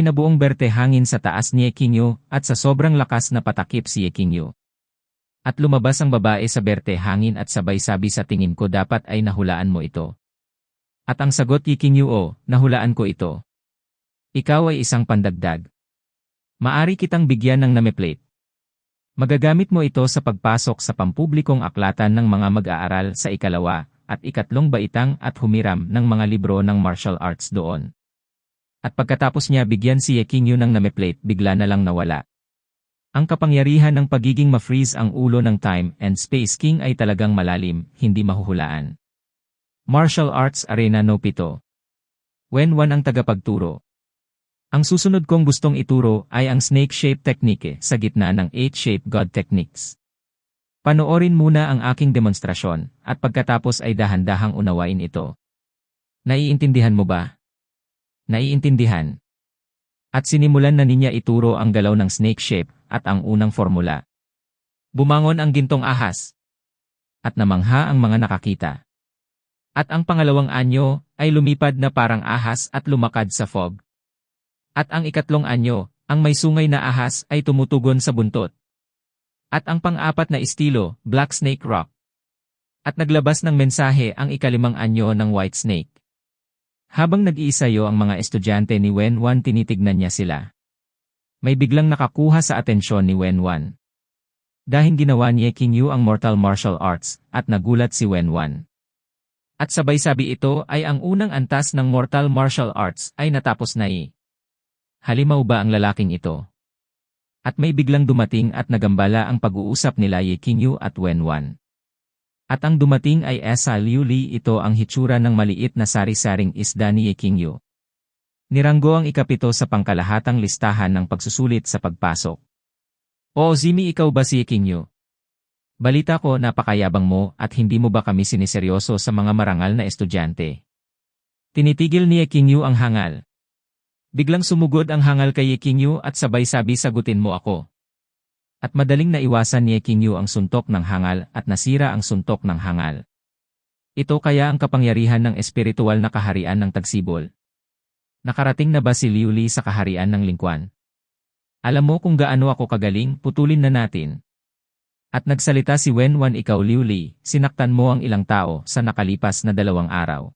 nabuong berte hangin sa taas ni Ye Qingyu at sa sobrang lakas na patakip si Ye Qingyu. At lumabas ang babae sa berte hangin at sabay sabi sa tingin ko dapat ay nahulaan mo ito. At ang sagot Ye Qingyu nahulaan ko ito. Ikaw ay isang pandagdag. Maari kitang bigyan ng nameplate. Magagamit mo ito sa pagpasok sa pampublikong aklatan ng mga mag-aaral sa ikalawa at ikatlong baitang at humiram ng mga libro ng martial arts doon. At pagkatapos niya bigyan si Ye Qingyu ng nameplate bigla na lang nawala. Ang kapangyarihan ng pagiging ma-freeze ang ulo ng Time and Space King ay talagang malalim, hindi mahuhulaan. Martial Arts Arena No. 7. Wenwan ang tagapagturo. Ang susunod kong gustong ituro ay ang snake shape technique sa gitna ng 8-shape God techniques. Panoorin muna ang aking demonstrasyon at pagkatapos ay dahan-dahang unawain ito. Naiintindihan mo ba? Naiintindihan. At sinimulan na niya ituro ang galaw ng snake shape at ang unang formula. Bumangon ang gintong ahas. At namangha ang mga nakakita. At ang pangalawang anyo ay lumipad na parang ahas at lumakad sa fog. At ang ikatlong anyo, ang may sungay na ahas ay tumutugon sa buntot. At ang pang-apat na estilo, Black Snake Rock. At naglabas ng mensahe ang ikalimang anyo ng White Snake. Habang nag-iisayo ang mga estudyante ni Wenwan tinitignan niya sila. May biglang nakakuha sa atensyon ni Wenwan. Dahil ginawa ni Ye Qingyu ang Mortal Martial Arts at nagulat si Wenwan. At sabay sabi ito ay ang unang antas ng Mortal Martial Arts ay natapos na . Halimaw ba ang lalaking ito? At may biglang dumating at nagambala ang pag-uusap nila Ye Qingyu at Wenwan. At ang dumating ay Esa Liu Li, ito ang hitsura ng maliit na sari-saring isda ni Ye Qingyu. Niranggo ang ikapito sa pangkalahatang listahan ng pagsusulit sa pagpasok. O Zimi, ikaw ba si Ye Qingyu? Balita ko napakayabang mo at hindi mo ba kami siniseryoso sa mga marangal na estudyante? Tinitigil ni Ye Qingyu ang hangal. Biglang sumugod ang hangal kay Ye Qingyu at sabay sabi sagutin mo ako. At madaling naiwasan ni Ye Qingyu ang suntok ng hangal at nasira ang suntok ng hangal. Ito kaya ang kapangyarihan ng espiritual na kaharian ng tagsibol. Nakarating na ba si Liu Li sa kaharian ng lingkuan? Alam mo kung gaano ako kagaling, putulin na natin. At nagsalita si Wenwan, ikaw Liu Li, sinaktan mo ang ilang tao sa nakalipas na 2 araw.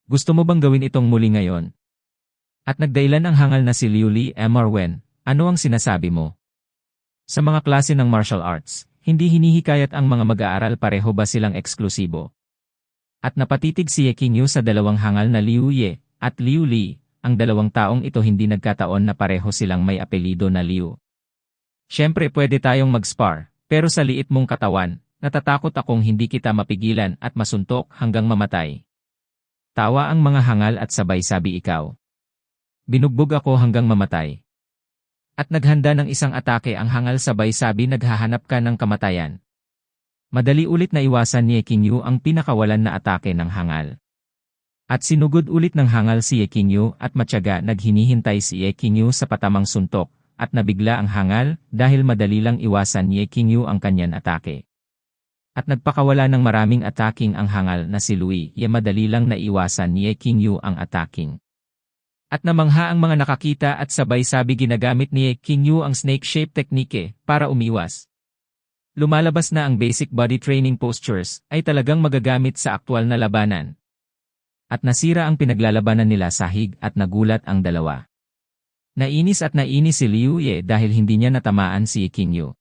Gusto mo bang gawin itong muli ngayon? At nagdailan ang hangal na si Liu Li, Wen, ano ang sinasabi mo? Sa mga klase ng martial arts, hindi hinihikayat ang mga mag-aaral, pareho ba silang eksklusibo? At napatitig si Ye Qingyu sa 2 hangal na Liu Ye at Liu Li, ang 2 taong ito hindi nagkataon na pareho silang may apelido na Liu. Siyempre pwede tayong mag-spar, pero sa liit mong katawan, natatakot akong hindi kita mapigilan at masuntok hanggang mamatay. Tawa ang mga hangal at sabay sabi ikaw. Binugbog ako hanggang mamatay. At naghanda ng isang atake ang hangal, sabay sabi naghahanap ka ng kamatayan. Madali ulit na iwasan ni Ye Qingyu ang pinakawalan na atake ng hangal. At sinugod ulit ng hangal si Ye Qingyu at matyaga naghinihintay si Ye Qingyu sa patamang suntok at nabigla ang hangal dahil madali lang iwasan ni Ye Qingyu ang kanyan atake. At nagpakawala ng maraming ataking ang hangal na si Lui Ye, madali lang naiwasan ni Ye Qingyu ang ataking. At namangha ang mga nakakita at sabay sabi ginagamit ni Ye Qingyu ang snake shape technique para umiwas. Lumalabas na ang basic body training postures ay talagang magagamit sa aktwal na labanan. At nasira ang pinaglalabanan nila sahig at nagulat ang dalawa. Nainis si Liu Ye dahil hindi niya natamaan si Ye Qingyu.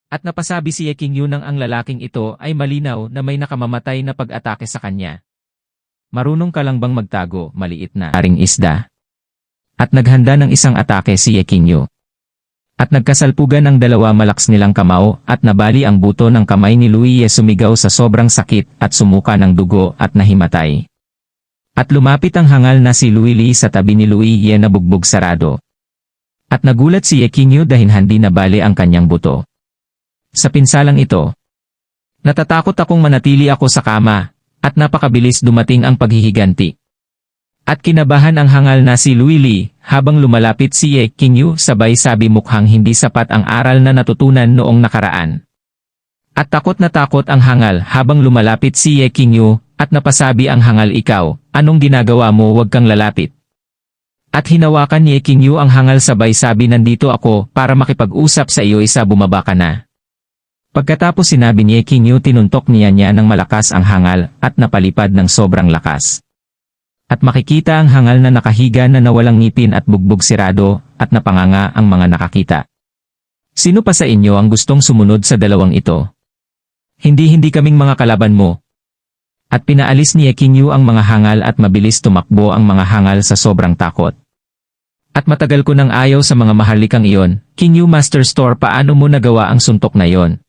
At napasabi si Ye Qingyu nang ang lalaking ito ay malinaw na may nakamamatay na pag-atake sa kanya. Marunong ka lang bang magtago, maliit na aring isda? At naghanda ng isang atake si Ye Qingyu. At nagkasalpugan ang 2 malakas nilang kamao at nabali ang buto ng kamay ni Lui Ye, sumigaw sa sobrang sakit at sumuka ng dugo at nahimatay. At lumapit ang hangal na si Lui Li sa tabi ni Lui Ye na bugbog sarado. At nagulat si Ye Qingyu dahil hindi nabali ang kanyang buto. Sa pinsalang ito, natatakot akong manatili ako sa kama. At napakabilis dumating ang paghihiganti. At kinabahan ang hangal na si Lui Li habang lumalapit si Ye Qingyu, sabay sabi mukhang hindi sapat ang aral na natutunan noong nakaraan. At takot na takot ang hangal habang lumalapit si Ye Qingyu at napasabi ang hangal, ikaw, anong ginagawa mo, wag kang lalapit. At hinawakan ni King Yu ang hangal sabay sabi nandito ako para makipag-usap sa iyo isa bumaba ka na. Pagkatapos sinabi ni King Yu tinuntok niya ng malakas ang hangal at napalipad ng sobrang lakas. At makikita ang hangal na nakahiga na nawalang ngipin at bugbog sirado at napanganga ang mga nakakita. Sino pa sa inyo ang gustong sumunod sa dalawang ito? Hindi kaming mga kalaban mo. At pinaalis ni King Yu ang mga hangal at mabilis tumakbo ang mga hangal sa sobrang takot. At matagal ko nang ayaw sa mga maharlikang iyon, King Yu Master Store paano mo nagawa ang suntok na iyon?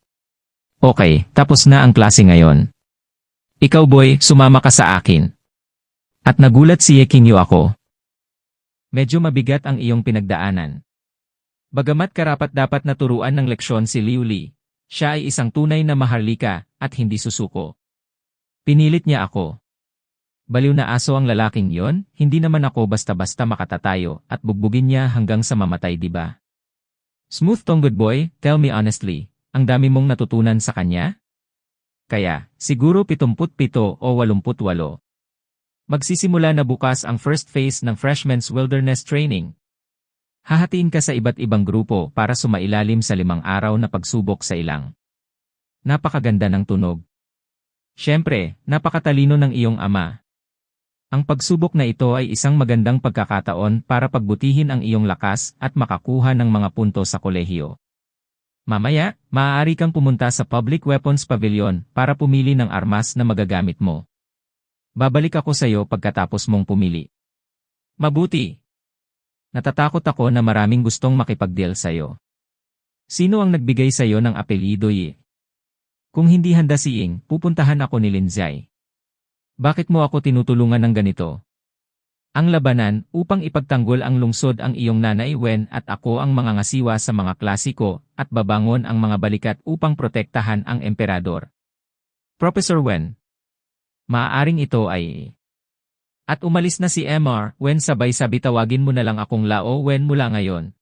Okay, tapos na ang klase ngayon. Ikaw boy, sumama ka sa akin. At nagulat si King Yu ako. Medyo mabigat ang iyong pinagdaanan. Bagamat karapat-dapat na turuan ng leksyon si Liu Li, siya ay isang tunay na maharlika at hindi susuko. Pinilit niya ako. Baliw na aso ang lalaking yon, hindi naman ako basta-basta makatatayo at bugbugin niya hanggang sa mamatay diba? Smooth tong good boy, tell me honestly, ang dami mong natutunan sa kanya? Kaya, siguro 77 o 88. Magsisimula na bukas ang first phase ng Freshman's Wilderness Training. Hahatiin ka sa iba't ibang grupo para sumailalim sa 5 araw na pagsubok sa ilang. Napakaganda ng tunog. Siyempre, napakatalino ng iyong ama. Ang pagsubok na ito ay isang magandang pagkakataon para pagbutihin ang iyong lakas at makakuha ng mga punto sa kolehiyo. Mamaya, maaari kang pumunta sa Public Weapons Pavilion para pumili ng armas na magagamit mo. Babalik ako sa iyo pagkatapos mong pumili. Mabuti. Natatakot ako na maraming gustong makipag-deal sa iyo. Sino ang nagbigay sa iyo ng apelyido Yi? Kung hindi handa si Ying, pupuntahan ako ni Linzai. Bakit mo ako tinutulungan ng ganito? Ang labanan upang ipagtanggol ang lungsod ang iyong nanay Wen at ako ang mga ngasiwa sa mga klasiko at babangon ang mga balikat upang protektahan ang emperador. Professor Wen. Maaaring ito ay... At umalis na si MR Wen sabay-sabi tawagin mo na lang akong Lao Wen mula ngayon.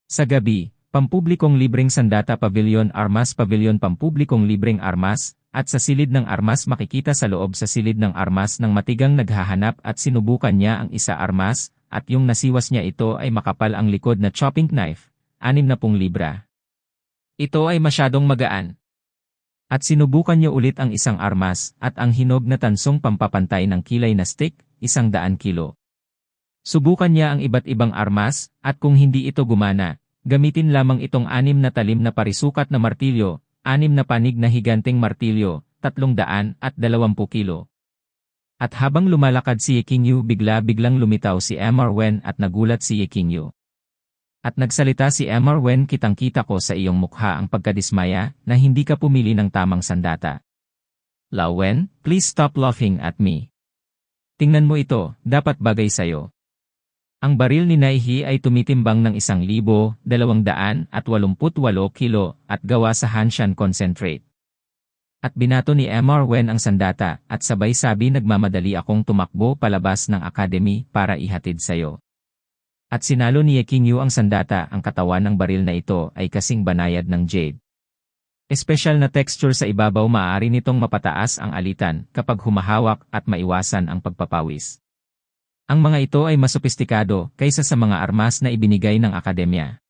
Sa gabi, pampublikong libreng sandata pavilion armas pavilion pampublikong libreng armas, at sa silid ng armas makikita sa loob sa silid ng armas ng matigang naghahanap at sinubukan niya ang isa armas, at yung nasiwas niya ito ay makapal ang likod na chopping knife, 60 libra. Ito ay masyadong magaan. At sinubukan niya ulit ang isang armas, at ang hinog na tansong pampapantay ng kilay na stick, 100 kilo. Subukan niya ang iba't ibang armas, at kung hindi ito gumana, gamitin lamang itong 6 na talim na parisukat na martilyo, 6 na panig na higanteng martilyo, 320 kilo. At habang lumalakad si King Yu biglang lumitaw si MR Wen at nagulat si King Yu. At nagsalita si MR Wen kitang-kita ko sa iyong mukha ang pagkadismaya na hindi ka pumili ng tamang sandata. Lao Wen, please stop laughing at me. Tingnan mo ito, dapat bagay sayo. Ang baril ni Naihi ay tumitimbang ng 1,288 kilo at gawa sa Hanshan concentrate. At binato ni MR Wen ang sandata at sabay sabi nagmamadali akong tumakbo palabas ng academy para ihatid sayo. At sinalo ni King Yu ang sandata ang katawan ng baril na ito ay kasing banayad ng jade. Espesyal na texture sa ibabaw maaari nitong mapataas ang alitan kapag humahawak at maiwasan ang pagpapawis. Ang mga ito ay mas sopistikado kaysa sa mga armas na ibinigay ng akademya.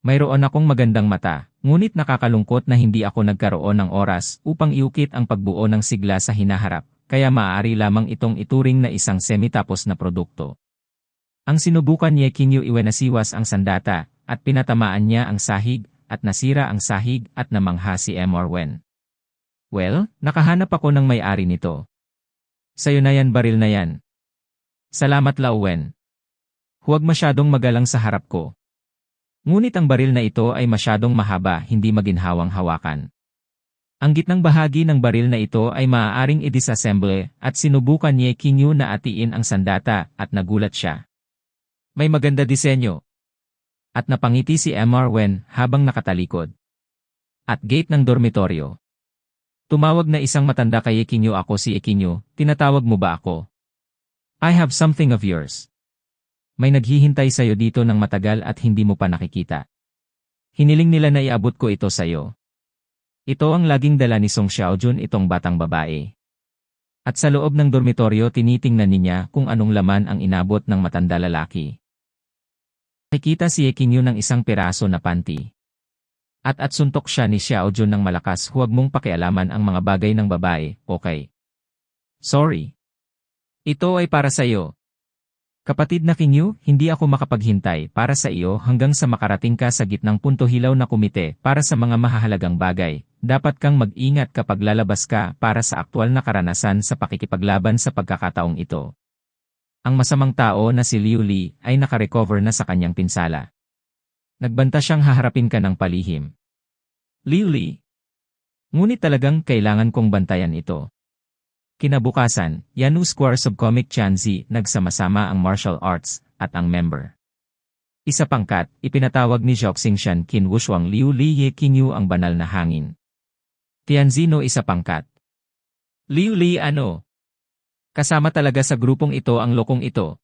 Mayroon akong magandang mata, ngunit nakakalungkot na hindi ako nagkaroon ng oras upang iukit ang pagbuo ng sigla sa hinaharap, kaya maaari lamang itong ituring na isang semi-tapos na produkto. Ang sinubukan ni King Yu iwenasiwas ang sandata, at pinatamaan niya ang sahig, at nasira ang sahig at namangha si MR Wen. Well, nakahanap ako ng may-ari nito. Sayo na yan baril na yan. Salamat Lao Wen. Huwag masyadong magalang sa harap ko. Ngunit ang baril na ito ay masyadong mahaba hindi maginhawang hawakan. Ang gitnang bahagi ng baril na ito ay maaaring i-disassemble at sinubukan ni King Yu na atiin ang sandata at nagulat siya. May maganda disenyo. At napangiti si MR Wen habang nakatalikod. At gate ng dormitoryo. Tumawag na isang matanda kay King Yu ako si King Yu, tinatawag mo ba ako? I have something of yours. May naghihintay sa'yo dito ng matagal at hindi mo pa nakikita. Hiniling nila na iabot ko ito sa'yo. Ito ang laging dala ni Song Xiaojun itong batang babae. At sa loob ng dormitoryo tinitingnan niya kung anong laman ang inabot ng matanda lalaki. Nakikita si Ye Qingyu ng isang piraso na panty. At suntok siya ni Xiao Jun ng malakas, huwag mong pakialaman ang mga bagay ng babae, okay? Sorry. Ito ay para sa iyo. Kapatid na Qingyu, hindi ako makapaghintay para sa iyo hanggang sa makarating ka sa gitnang punto hilaw na komite para sa mga mahahalagang bagay. Dapat kang mag-ingat kapag lalabas ka para sa aktwal na karanasan sa pakikipaglaban sa pagkakataong ito. Ang masamang tao na si Liu Li ay nakarecover na sa kanyang pinsala. Nagbanta siyang haharapin ka ng palihim. Liu Li. Ngunit talagang kailangan kong bantayan ito. Kinabukasan, Yanu Square Subcomic Chanzi nagsama-sama ang martial arts at ang member. Isa pangkat, ipinatawag ni Zhoxingshan Qin Wushuang Liu Li Ye Qingyu ang banal na hangin. Tianzino isa pangkat. Liu Li ano? Kasama talaga sa grupong ito ang lokong ito.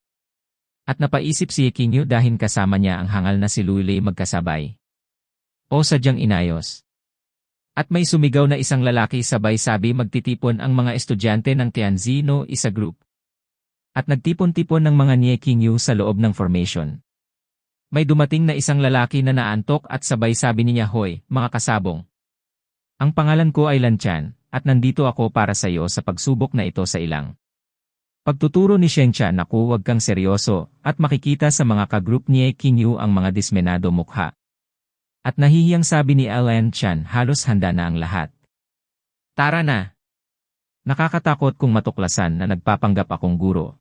At napaisip si Ye Qingyu dahil kasama niya ang hangal na si Liu Li magkasabay. O sadyang inayos. At may sumigaw na isang lalaki sabay sabi magtitipon ang mga estudyante ng Tianzino isa group. At nagtipon-tipon ng mga ni Ye Qingyu sa loob ng formation. May dumating na isang lalaki na naantok at sabay sabi niya, hoy, mga kasabong. Ang pangalan ko ay Lan Chan, at nandito ako para sa iyo sa pagsubok na ito sa ilang. Pagtuturo ni Sheng Chan, naku, wag kang seryoso, at makikita sa mga kagroup ni Ye Qingyu ang mga dismenado mukha. At nahihiyang sabi ni Lan Chan, halos handa na ang lahat. Tara na! Nakakatakot kung matuklasan na nagpapanggap akong guro.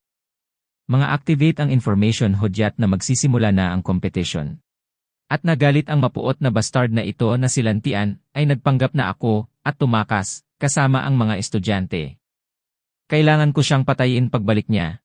Mga activate ang information hudyat na magsisimula na ang competition. At nagalit ang mapuot na bastard na ito na si Lantian ay nagpanggap na ako at tumakas kasama ang mga estudyante. Kailangan ko siyang patayin pagbalik niya.